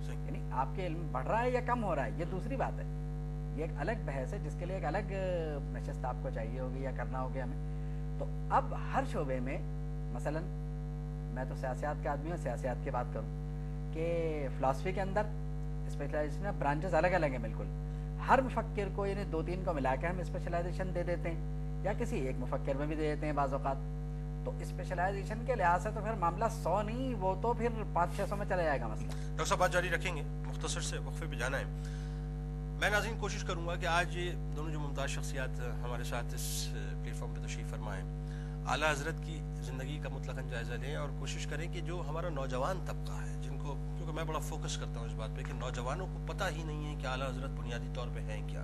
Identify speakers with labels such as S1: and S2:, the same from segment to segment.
S1: یعنی آپ کے علم بڑھ رہا ہے یا کم ہو رہا ہے یہ دوسری بات ہے، یہ ایک الگ بحث ہے جس کے لیے ایک الگ نشست آپ کو چاہیے ہوگی یا کرنا ہوگی ہمیں. تو اب ہر شعبے میں مثلا میں تو سیاسیات کا آدمی ہوں، سیاسیات کی بات کروں کہ فلاسفی کے اندر اسپیشلائزیشن برانچز الگ الگ ہیں بالکل. ہر مفکر کو یعنی 2-3 کو ملا کے ہم اسپیشلائزیشن دے دیتے ہیں یا کسی ایک مفکر میں بھی دے دیتے ہیں بعض اوقات. تو اسپیشلائزیشن کے لحاظ سے تو پھر معاملہ 100 نہیں، وہ تو پھر 500-600 میں چلا جائے گا مسئلہ.
S2: ڈاکٹر صاحب بات جاری رکھیں گے، مختصر سے وقفے پہ جانا ہے. میں ناظرین کوشش کروں گا کہ آج یہ دونوں جو ممتاز شخصیات ہمارے ساتھ اس پلیٹ فارم پہ تشریف فرمائیں اعلیٰ حضرت کی زندگی کا مطلقاً جائزہ لیں اور کوشش کریں کہ جو ہمارا نوجوان طبقہ ہے جن کو، کیونکہ میں بڑا فوکس کرتا ہوں اس بات پہ کہ نوجوانوں کو پتہ ہی نہیں ہے کہ اعلیٰ حضرت بنیادی طور پہ ہیں کیا.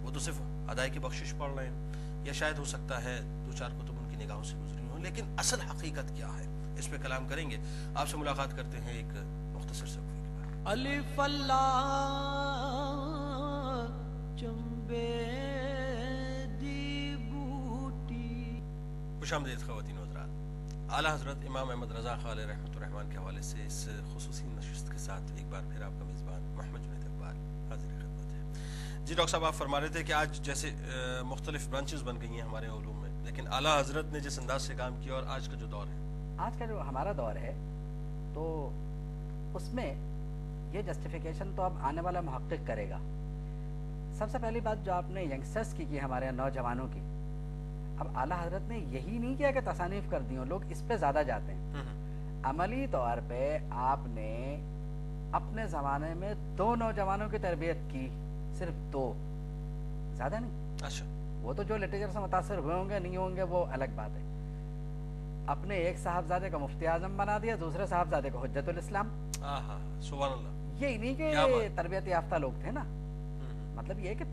S2: وہ تو صرف ادائے کی بخشش پڑھ رہے ہیں یا شاید ہو سکتا ہے 2-4 کتب ان کی نگاہوں سے گزری ہوں، لیکن اصل حقیقت کیا ہے اس پہ کلام کریں گے. آپ سے ملاقات کرتے ہیں ایک مختصر سے وقفے کے بعد.
S3: الف اللہ چمبے دی بوٹی.
S2: خوش آمدید خواتین و حضرات. اعلیٰ حضرت امام احمد رضا خان علیہ رحمۃ الرحمن کے حوالے سے اس خصوصی نشست کے ساتھ ایک بار پھر آپ کا میزبان محمد جنید اقبال حاضر خدمت ہے. جی ڈاکٹر صاحب، آپ فرما رہے تھے کہ آج جیسے مختلف برانچز بن گئی ہیں ہمارے علوم میں، لیکن اعلیٰ حضرت نے جس انداز سے کام کیا اور آج کا جو دور ہے،
S1: آج کا جو ہمارا دور ہے تو اس میں یہ جسٹیفیکیشن تو اب آنے والا محقق کرے گا. سب سے پہلی بات جو آپ نے ینگسٹرز کی ہمارے نوجوانوں کی، اب اعلیٰ حضرت نے یہی نہیں کیا کہ تصانیف کر دی ہوں، لوگ اس پہ زیادہ جاتے ہیں. عملی طور پہ آپ نے اپنے زمانے میں 2 نوجوانوں کی تربیت کی، صرف 2، زیادہ نہیں.
S2: اچھا،
S1: وہ تو جو لٹریچر سے متاثر ہوئے ہوں گے نہیں ہوں گے وہ الگ بات ہے. اپنے ایک صاحبزادے کو مفتی اعظم بنا دیا، دوسرے صاحبزادے کو حجت الاسلام.
S2: سبحان اللہ.
S1: یہی نہیں کہ تربیت یافتہ لوگ تھے نا، مطلب یہ ہے کہ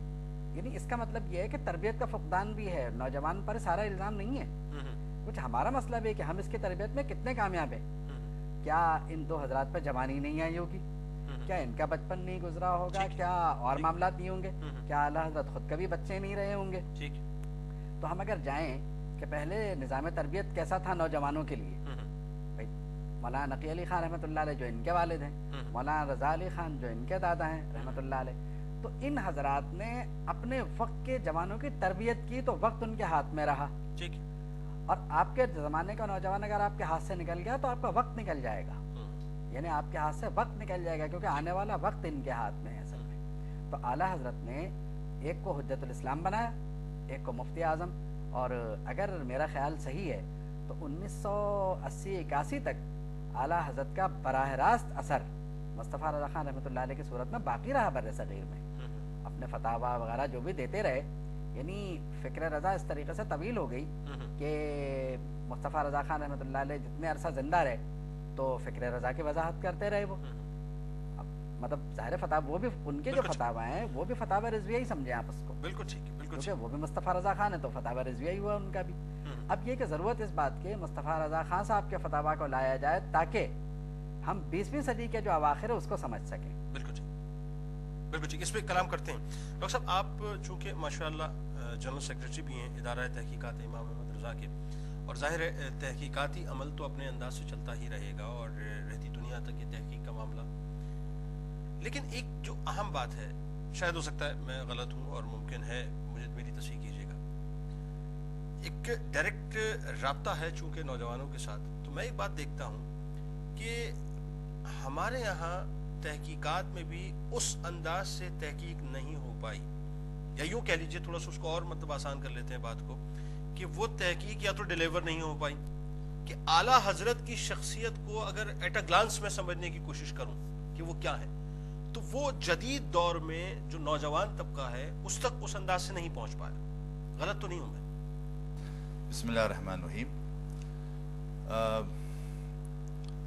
S1: یعنی اس کا مطلب یہ ہے کہ تربیت کا فقدان بھی ہے. نوجوان پر سارا الزام نہیں ہے، کچھ ہمارا مسئلہ بھی ہے کہ ہم اس کی تربیت میں کتنے کامیاب ہیں. کیا ان 2 حضرات پہ جوانی نہیں آئی ہوگی، کیا ان کا بچپن نہیں گزرا ہوگا، کیا اور معاملات نہیں ہوں گے، کیا اعلیٰ حضرت خود کبھی بچے نہیں رہے ہوں گے. تو ہم اگر جائیں کہ پہلے نظام تربیت کیسا تھا نوجوانوں کے لیے، بھائی مولانا نقی علی خان رحمۃ اللہ علیہ جو ان کے والد ہیں، مولانا رضا علی خان جو ان کے دادا ہیں رحمۃ اللہ علیہ، تو ان حضرات نے اپنے وقت کے جوانوں کی تربیت کی تو وقت ان کے ہاتھ میں رہا. اور آپ کے زمانے کا نوجوان اگر آپ کے ہاتھ سے نکل گیا تو آپ کا وقت نکل جائے گا، یعنی آپ کے ہاتھ سے وقت نکل جائے گا، کیونکہ آنے والا وقت ان کے ہاتھ میں ہے اصل میں. تو اعلیٰ حضرت نے ایک کو حجت الاسلام بنایا، ایک کو مفتی اعظم، اور اگر میرا خیال صحیح ہے تو 1980-81 تک اعلیٰ حضرت کا براہ راست اثر مصطفیٰ رضا خان رحمۃ اللہ علیہ کی صورت میں باقی رہا بر صغیر میں. اپنے فتاوا وغیرہ جو بھی دیتے رہے، یعنی فکر رضا اس طریقے سے طویل ہو گئی کہ مصطفیٰ رضا خان رحمۃ اللہ علیہ جتنے عرصہ زندہ رہے تو فکر رضا کی وضاحت کرتے رہے. وہ مطلب ظاہر فتاوا، وہ بھی ان کے جو فتاوا ہیں وہ بھی فتاوا رضویہ ہی سمجھیں آپ اس کو.
S2: بالکل ٹھیک، بالکل
S1: کیونکہ وہ بھی مصطفیٰ رضا خان ہے تو فتاوا رضویہ ہی ہوا ان کا بھی. اب یہ کہ ضرورت اس بات کے مصطفیٰ رضا خان صاحب کے فتاوا کو لایا جائے تاکہ ہم 20ویں صدی کے جو اواخر ہے اس کو سمجھ سکیں.
S2: بالکل ٹھیک، بالکل ٹھیک. اس پہ کلام کرتے ہیں. ڈاکٹر صاحب، آپ چونکہ ماشاءاللہ جنرل سیکریٹری بھی ہیں ادارہ تحقیقات امام احمد رضا کے، اور ظاہر ہے تحقیقاتی عمل تو اپنے انداز سے چلتا ہی رہے گا اور رہتی دنیا تک یہ تحقیق کا معاملہ، لیکن ایک جو اہم بات ہے، شاید ہو سکتا ہے میں غلط ہوں اور ممکن ہے مجھے میری تصحیح کیجیے گا، ایک ڈائریکٹ رابطہ ہے چونکہ نوجوانوں کے ساتھ. تو میں ایک بات دیکھتا ہوں کہ ہمارے یہاں تحقیقات میں بھی اس انداز سے تحقیق نہیں ہو پائی، یا یوں کہہ لیجیے تھوڑا سا اس کو اور مطلب آسان کر لیتے ہیں بات کو، کہ وہ تحقیق یا تو ڈیلیور نہیں ہو پائی کہ اعلیٰ حضرت کی شخصیت کو اگر ایٹ اے گلانس میں سمجھنے کی کوشش کروں کہ وہ کیا ہے تو وہ جدید دور میں جو نوجوان طبقہ ہے اس تک اس انداز سے نہیں پہنچ پایا. غلط تو نہیں ہوں میں؟
S4: بسم اللہ الرحمن الرحیم.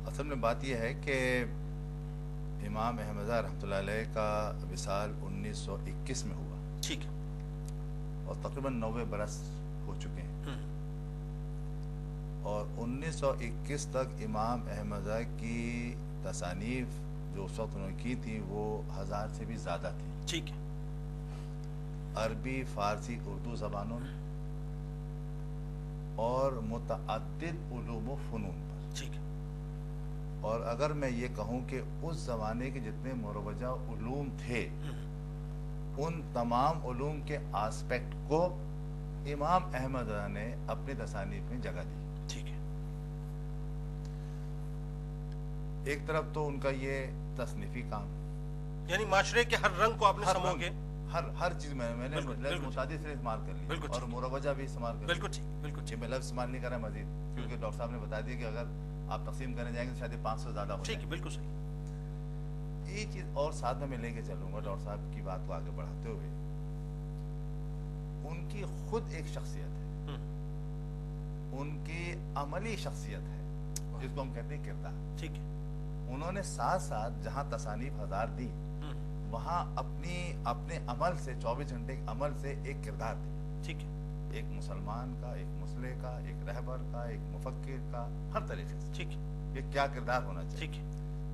S4: اصل میں بات یہ ہے کہ امام احمد رحمۃ اللہ علیہ کا وصال 1921 میں ہوا،
S2: ٹھیک ہے،
S4: اور تقریباً 90 برس ہو چکے ہیں. اور 1921 تک امام احمد کی تصانیف جو اس وقت انہوں نے کی تھی وہ 1000 سے بھی زیادہ تھی.
S2: ٹھیک ہے،
S4: عربی، فارسی، اردو زبانوں میں اور متعدد علوم و فنون پر.
S2: ٹھیک ہے.
S4: اور اگر میں یہ کہوں کہ اس زمانے کے جتنے مروجہ علوم تھے ان تمام علوم کے آسپیکٹ کو امام احمد رضا نے اپنی تصانیف میں جگہ دی.
S2: ٹھیک ہے.
S4: ایک طرف تو ان کا یہ تصنیفی کام,
S2: یعنی معاشرے کے ہر رنگ کو آپ نے سمو کے
S4: ہر چیز میں نے لفظ متعدد سے استعمال کر لی اور مروجہ بھی استعمال کر لی.
S2: بالکل ٹھیک, بالکل ٹھیک.
S4: میں لفظ استعمال نہیں کر رہا مزید, کیونکہ ڈاکٹر صاحب نے بتا دیا کہ اگر آپ تقسیم کرنے جائیں گے تو شاید 500 زیادہ ہو
S2: ٹھیک
S4: جائے.
S2: ہے, بالکل صحیح.
S4: یہ چیز اور ساتھ میں لے کے چلوں گا ڈاکٹر صاحب کی بات کو آگے بڑھاتے ہوئے. ان کی خود ایک شخصیت ہے, ان کی عملی شخصیت ہے جس کو ہم کہتے ہیں کردار.
S2: ٹھیک ہے.
S4: انہوں نے ساتھ ساتھ جہاں تصانیف ہزار دی وہاں اپنے عمل سے 24 گھنٹے کے عمل سے ایک کردار دی.
S2: ٹھیک ہے.
S4: ایک مسلمان کا, ایک مسلح کا, ایک رہبر کا, ایک مفکر کا, ہر طریقے سے.
S2: ٹھیک ہے.
S4: یہ کیا کردار ہونا چاہیے.
S2: ٹھیک ہے.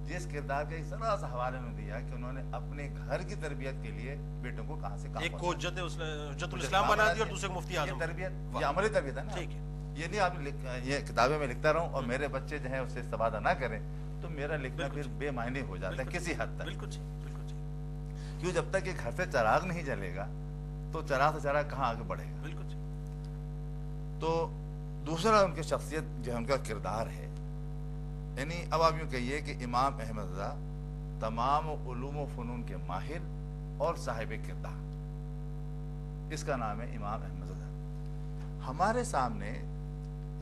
S4: جس کردار کا ایک ذرا سا حوالہ نے دیا کہ انہوں نے اپنے گھر کی تربیت کے لیے بیٹوں کو کہاں سے کہاں
S2: ایک کو حجت الاسلام بنا دیا اور دوسرے کو مفتی اعظم.
S4: یہ تربیت, یہ عملی تربیت ہے نا.
S2: ٹھیک ہے.
S4: یہ نہیں آپ یہ کتابیں میں لکھتا رہوں اور میرے بچے جو ہیں اس سے استفادہ نہ کریں تو میرا لکھنا پھر بے معنی ہو جاتا ہے کسی حد تک.
S2: بالکل ٹھیک, بالکل ٹھیک.
S4: کیوں جب تک کہ گھر سے چراغ نہیں جلے گا تو چراغ سے چراغ کہاں آگے بڑھے گا.
S2: بالکل ٹھیک.
S4: تو دوسرا ان کی شخصیت جو ہے ان کا کردار ہے. یعنی اب آپ یوں کہیے کہ امام احمد رضا تمام علوم و فنون کے ماہر اور صاحب کردار, اس کا نام ہے امام احمد رضا. ہمارے سامنے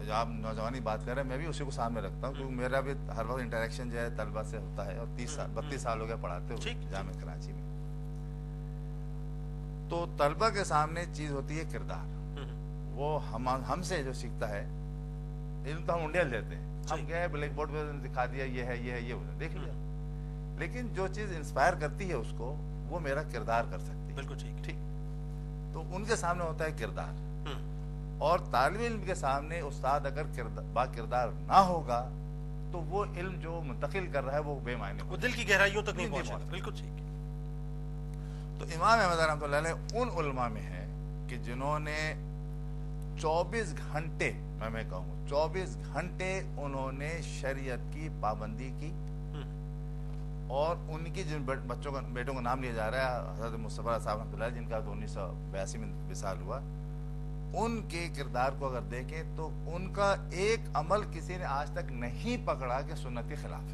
S4: جو آپ نوجوانی بات کر رہے ہیں میں بھی اسی کو سامنے رکھتا ہوں کیونکہ میرا بھی ہر وقت انٹریکشن جو ہے طلبہ سے ہوتا ہے اور 32 سال ہو گیا پڑھاتے ہوئے جامعہ کراچی میں. تو طلبہ کے سامنے چیز ہوتی ہے کردار. وہ ہم سے جو سیکھتا ہے علم تو ہم انڈیل دیتے ہیں, ہم گئے بلیک بورڈ پہ دکھا دیا یہ ہے یہ ہے یہ دیکھ لیا, لیکن جو چیز انسپائر کرتی ہے اس کو وہ میرا کردار کر سکتی ہے.
S2: بالکل ٹھیک.
S4: ٹھیک. تو ان کے سامنے ہوتا ہے کردار, اور طالب علم کے سامنے استاد اگر با کردار نہ ہوگا تو وہ علم جو منتقل کر رہا ہے وہ بے معنی
S2: وہ دل کی گہرائیوں تک نہیں پہنچا. بالکل ٹھیک.
S4: تو امام احمد رحمۃ اللہ علیہ ان علماء میں ہیں کہ جنہوں نے 24 گھنٹے میں کہوں 24 گھنٹے انہوں نے شریعت کی پابندی کی, اور ان کی جن بیٹوں کا نام لیا جا رہا ہے حضرت مصطفیٰ صاحب رحمۃ اللہ جن کا 1982 میں وصال ہوا, ان کے کردار کو اگر دیکھیں تو ان کا ایک عمل کسی نے آج تک نہیں پکڑا کہ سنت کے خلاف ہے.